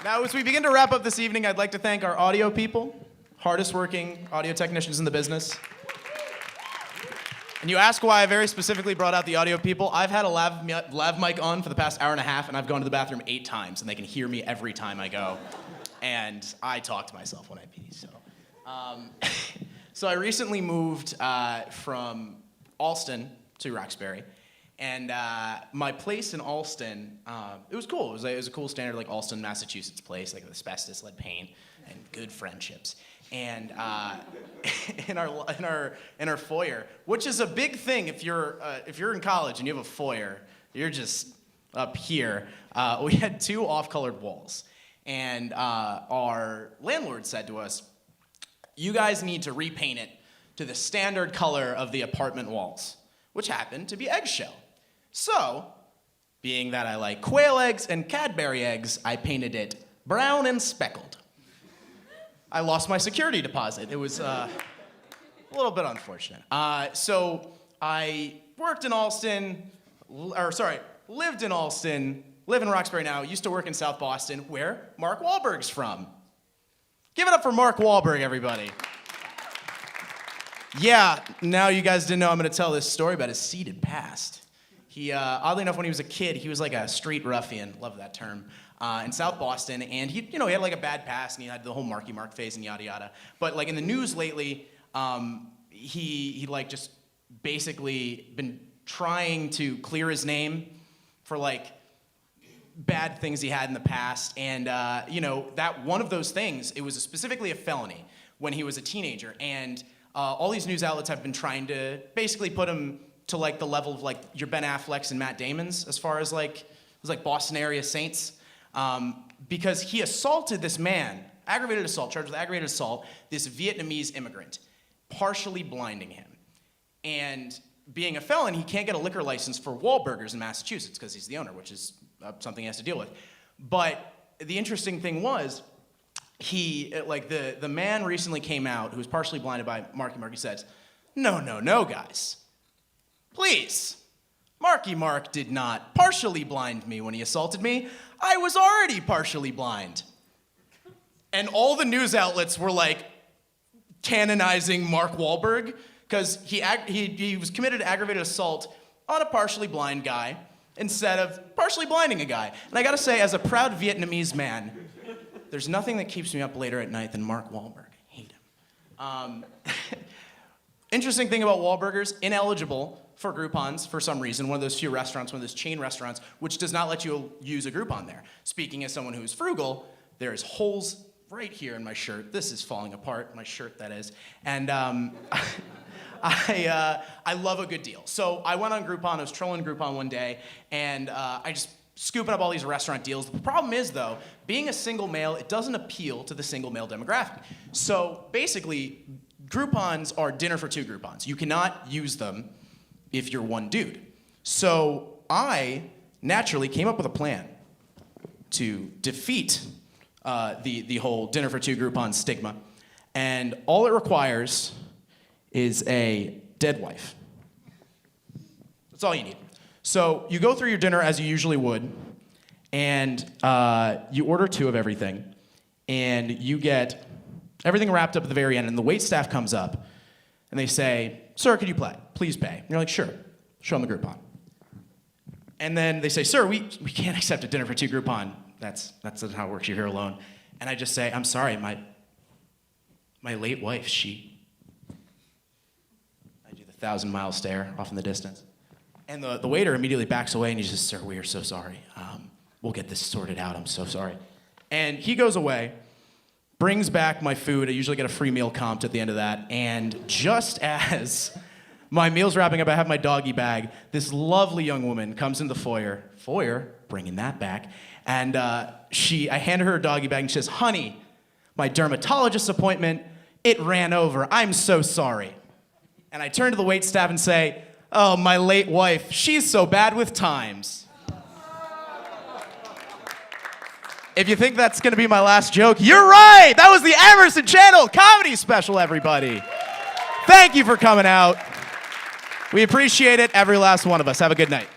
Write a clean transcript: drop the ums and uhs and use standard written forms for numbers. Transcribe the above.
Now, as we begin to wrap up this evening, I'd like to thank our audio people, hardest working audio technicians in the business. And you ask why I very specifically brought out the audio people. I've had a lav mic on for the past hour and a half, and I've gone to the bathroom 8 times, and they can hear me every time I go. And I talk to myself when I pee, so. So I recently moved from Allston to Roxbury. And my place in Allston, it was cool. It was a cool standard, like Allston, Massachusetts place, like asbestos, lead paint, and good friendships. And in our foyer, which is a big thing if you're in college and you have a foyer, you're just up here. We had 2 off-colored walls, and our landlord said to us, "You guys need to repaint it to the standard color of the apartment walls," which happened to be eggshell. So, being that I like quail eggs and Cadbury eggs, I painted it brown and speckled. I lost my security deposit. It was a little bit unfortunate. So I lived in Allston, live in Roxbury now, used to work in South Boston, where Mark Wahlberg's from. Give it up for Mark Wahlberg, everybody. Yeah, now you guys didn't know I'm gonna tell this story about his seeded past. He, oddly enough, when he was a kid, he was like a street ruffian, love that term, in South Boston, and he had like a bad past, and he had the whole Marky Mark phase and yada yada. But like in the news lately, he like just basically been trying to clear his name for like bad things he had in the past, and that one of those things, it was specifically a felony when he was a teenager, and all these news outlets have been trying to basically put him to like the level of like your Ben Afflecks and Matt Damon's as far as like Boston area saints, because he assaulted this man, charged with aggravated assault, this Vietnamese immigrant, partially blinding him. And being a felon, he can't get a liquor license for Wahlburgers in Massachusetts because he's the owner, which is something he has to deal with. But the interesting thing was, the man recently came out who was partially blinded by Marky Mark. He says, no, guys. Please, Marky Mark did not partially blind me when he assaulted me. I was already partially blind. And all the news outlets were like canonizing Mark Wahlberg because he was committed to aggravated assault on a partially blind guy instead of partially blinding a guy. And I gotta say, as a proud Vietnamese man, there's nothing that keeps me up later at night than Mark Wahlberg. I hate him. Interesting thing about Wahlburgers, ineligible for Groupons for some reason, one of those few restaurants, one of those chain restaurants, which does not let you use a Groupon there. Speaking as someone who's frugal, there's holes right here in my shirt. This is falling apart, my shirt that is. And I love a good deal. So I went on Groupon, I was trolling Groupon one day, and I just scooping up all these restaurant deals. The problem is, though, being a single male, it doesn't appeal to the single male demographic. So basically, Groupons are dinner for 2 Groupons. You cannot use them if you're one dude. So I naturally came up with a plan to defeat the whole dinner for 2 Groupon stigma. And all it requires is a dead wife. That's all you need. So you go through your dinner as you usually would, and you order 2 of everything, and you get everything wrapped up at the very end, and the waitstaff comes up, and they say, "Sir, could you please pay?" And you're like, "Sure, show them the Groupon." And then they say, "Sir, we can't accept a dinner for 2 Groupon. That's not how it works, you're here alone." And I just say, "I'm sorry, my late wife, I do the 1,000-mile stare off in the distance. And the waiter immediately backs away, and he says, "Sir, we are so sorry. We'll get this sorted out. I'm so sorry." And he goes away, brings back my food. I usually get a free meal comped at the end of that. And just as my meal's wrapping up, I have my doggy bag. This lovely young woman comes in the foyer, bringing that back. And I hand her doggy bag, and she says, "Honey, my dermatologist appointment, it ran over. I'm so sorry." And I turn to the waitstaff and say, "Oh, my late wife, she's so bad with times." If you think that's gonna be my last joke, you're right! That was the Emerson Channel comedy special, everybody. Thank you for coming out. We appreciate it, every last one of us. Have a good night.